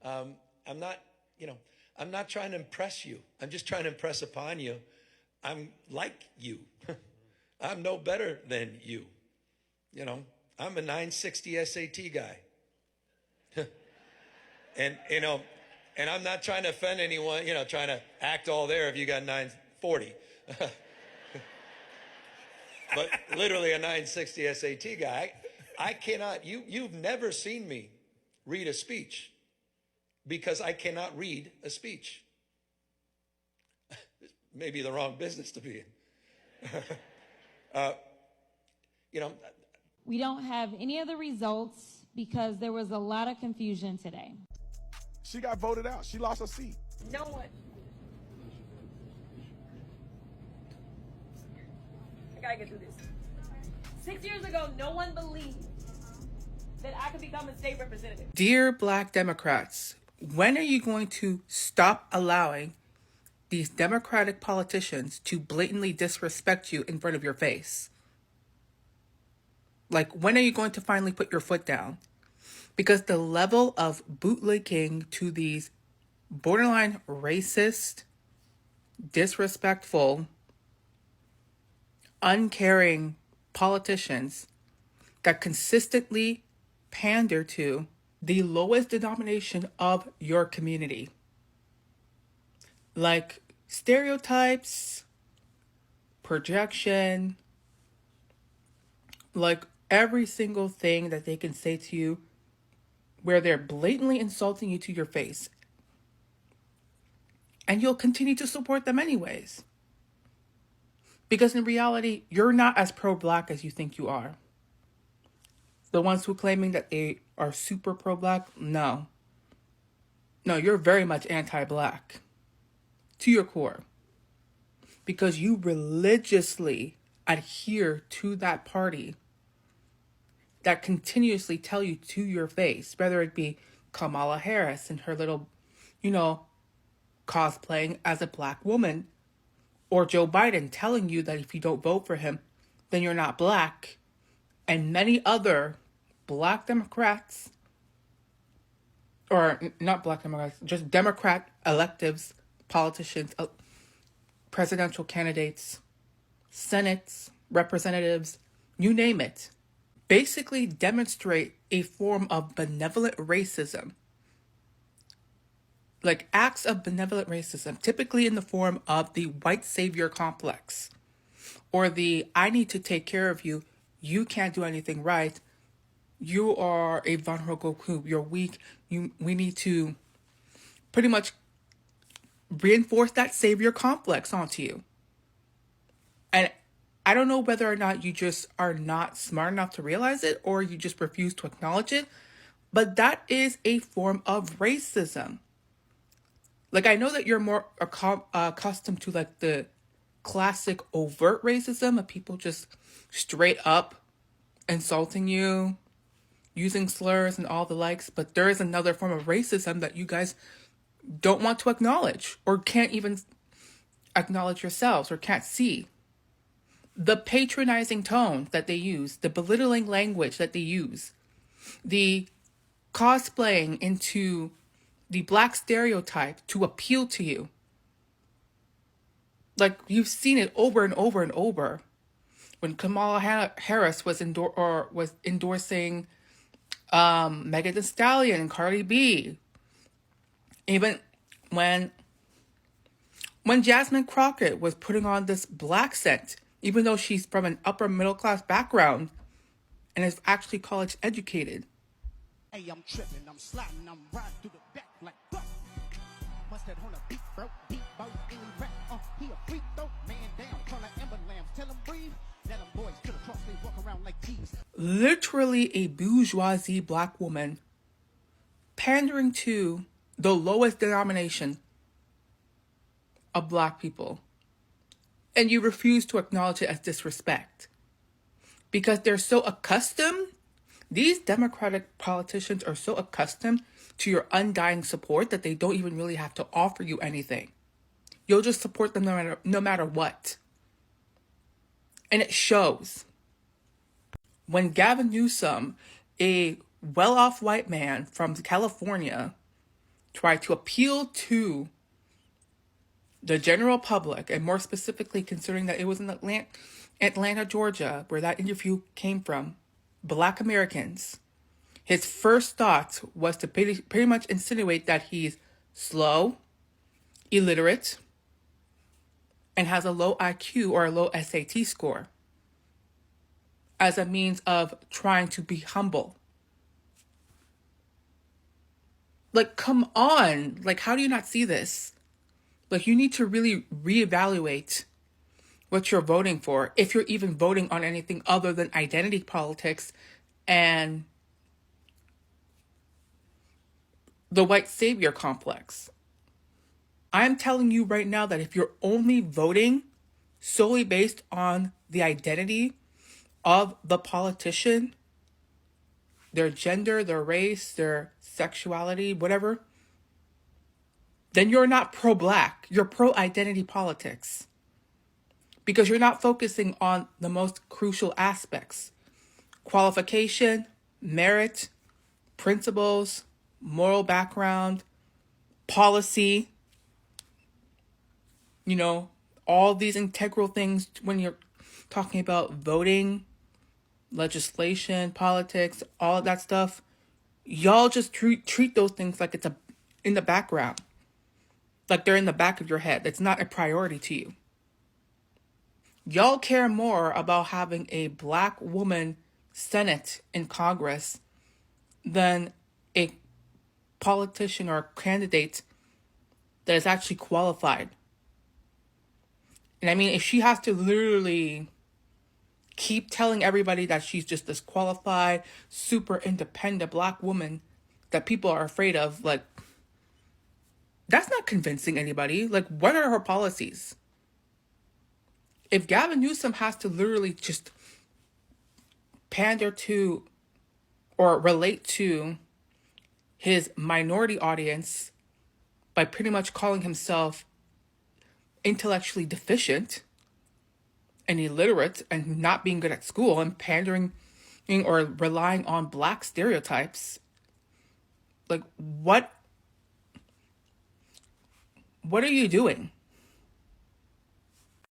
I'm not, I'm not trying to impress you. I'm just trying to impress upon you. I'm like you. I'm no better than you. I'm a 960 SAT guy. and, and I'm not trying to offend anyone, trying to act all there if you got 940. But literally a 960 SAT guy. I cannot, you've never seen me read a speech because I cannot read a speech. Maybe the wrong business to be in. We don't have any of the results because there was a lot of confusion today. She got voted out. She lost her seat. No one. I gotta get through this. 6 years ago, no one believed that I could become a state representative. Dear Black Democrats, when are you going to stop allowing these Democratic politicians to blatantly disrespect you in front of your face? Like, when are you going to finally put your foot down? Because the level of bootlicking to these borderline racist, disrespectful, uncaring politicians that consistently pander to the lowest denomination of your community. Like stereotypes, projection, like every single thing that they can say to you where they're blatantly insulting you to your face. And you'll continue to support them anyways. Because in reality, you're not as pro-Black as you think you are. The ones who claiming that they are super pro-Black, no. No, you're very much anti-Black. To your core. Because you religiously adhere to that party that continuously tell you to your face, whether it be Kamala Harris and her little, cosplaying as a Black woman, or Joe Biden telling you that if you don't vote for him, then you're not Black, and many other Black Democrats, or not Black Democrats, just Democrat electives, politicians, presidential candidates, senates, representatives, you name it, basically demonstrate a form of benevolent racism. Like acts of benevolent racism, typically in the form of the white savior complex, or the I need to take care of you, you can't do anything right, you are a vulnerable group, you're weak, we need to pretty much reinforce that savior complex onto you. And I don't know whether or not you just are not smart enough to realize it, or you just refuse to acknowledge it, but that is a form of racism. Like, I know that you're more accustomed to, like, the classic overt racism of people just straight up insulting you, using slurs and all the likes. But there is another form of racism that you guys don't want to acknowledge, or can't even acknowledge yourselves, or can't see. The patronizing tone that they use, the belittling language that they use, the cosplaying into the Black stereotype to appeal to you. Like, you've seen it over and over and over. When Kamala Harris was endorsing Megan Thee Stallion and Cardi B. Even when Jasmine Crockett was putting on this black scent, even though she's from an upper middle class background and is actually college educated. Hey, I'm tripping, I'm sliding, I'm riding through the back like fuck. Must have on a beat, bro, beat, bow, any rap, he a freak, though, man down, call an ambulance, tell him breathe, let them boys to the cross, they walk around like thieves. Literally a bourgeoisie Black woman pandering to the lowest denomination of Black people. And you refuse to acknowledge it as disrespect. Because they're so accustomed, these Democratic politicians are so accustomed to your undying support that they don't even really have to offer you anything. You'll just support them no matter what. And it shows. When Gavin Newsom, a well-off white man from California, try to appeal to the general public, and more specifically considering that it was in Atlanta, Georgia, where that interview came from, Black Americans, his first thought was to pretty much insinuate that he's slow, illiterate, and has a low IQ or a low SAT score as a means of trying to be humble. Like, come on. Like, how do you not see this? Like, you need to really reevaluate what you're voting for, if you're even voting on anything other than identity politics and the white savior complex. I'm telling you right now that if you're only voting solely based on the identity of the politician, their gender, their race, their sexuality, whatever, then you're not pro-black. You're pro-identity politics. Because you're not focusing on the most crucial aspects: qualification, merit, principles, moral background, policy, all these integral things when you're talking about voting, legislation, politics, all of that stuff. Y'all just treat those things like it's in the background. Like they're in the back of your head. It's not a priority to you. Y'all care more about having a Black woman Senate in Congress than a politician or candidate that is actually qualified. And I mean, if she has to literally keep telling everybody that she's just this qualified, super independent Black woman that people are afraid of, like, that's not convincing anybody. Like, what are her policies? If Gavin Newsom has to literally just pander to or relate to his minority audience by pretty much calling himself intellectually deficient and illiterate and not being good at school and pandering or relying on Black stereotypes, like, what are you doing?